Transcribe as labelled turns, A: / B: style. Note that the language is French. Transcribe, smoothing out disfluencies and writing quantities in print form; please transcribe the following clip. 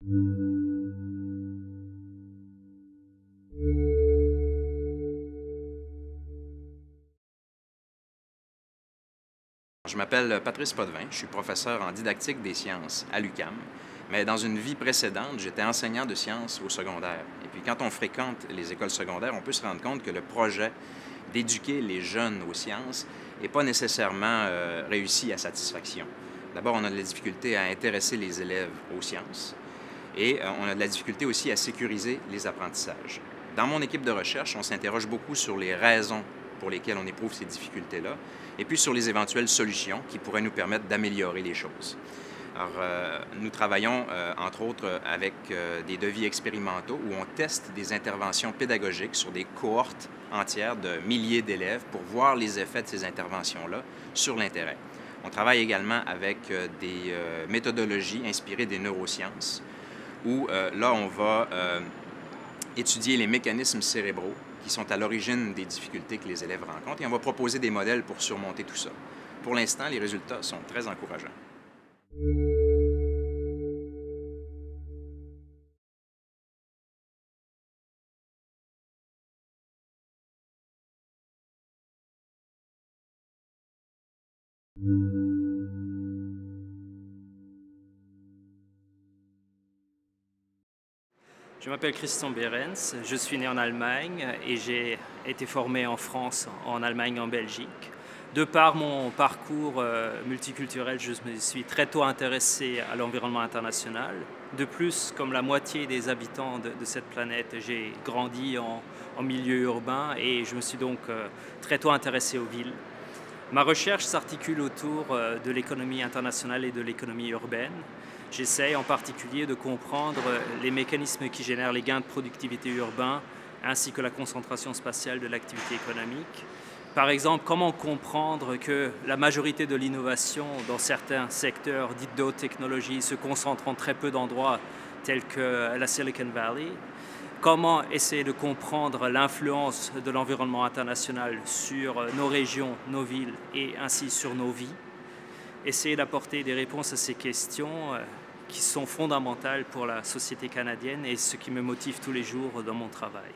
A: Je m'appelle Patrice Potvin, je suis professeur en didactique des sciences à l'UQAM, mais dans une vie précédente, j'étais enseignant de sciences au secondaire. Et puis quand on fréquente les écoles secondaires, on peut se rendre compte que le projet d'éduquer les jeunes aux sciences n'est pas nécessairement réussi à satisfaction. D'abord, on a de la difficulté à intéresser les élèves aux sciences et on a de la difficulté aussi à sécuriser les apprentissages. Dans mon équipe de recherche, on s'interroge beaucoup sur les raisons pour lesquelles on éprouve ces difficultés-là, et puis sur les éventuelles solutions qui pourraient nous permettre d'améliorer les choses. Alors, nous travaillons, entre autres, avec des devis expérimentaux où on teste des interventions pédagogiques sur des cohortes entières de milliers d'élèves pour voir les effets de ces interventions-là sur l'intérêt. On travaille également avec des méthodologies inspirées des neurosciences où, là, on va étudier les mécanismes cérébraux qui sont à l'origine des difficultés que les élèves rencontrent et on va proposer des modèles pour surmonter tout ça. Pour l'instant, les résultats sont très encourageants.
B: Je m'appelle Christian Behrens, je suis né en Allemagne et j'ai été formé en France, en Allemagne et en Belgique. De par mon parcours multiculturel, je me suis très tôt intéressé à l'environnement international. De plus, comme la moitié des habitants de cette planète, j'ai grandi en milieu urbain et je me suis donc très tôt intéressé aux villes. Ma recherche s'articule autour de l'économie internationale et de l'économie urbaine. J'essaie en particulier de comprendre les mécanismes qui génèrent les gains de productivité urbains ainsi que la concentration spatiale de l'activité économique. Par exemple, comment comprendre que la majorité de l'innovation dans certains secteurs dits de haute technologie se concentre en très peu d'endroits tels que la Silicon Valley. Comment essayer de comprendre l'influence de l'environnement international sur nos régions, nos villes et ainsi sur nos vies. Essayer d'apporter des réponses à ces questions qui sont fondamentales pour la société canadienne et ce qui me motive tous les jours dans mon travail.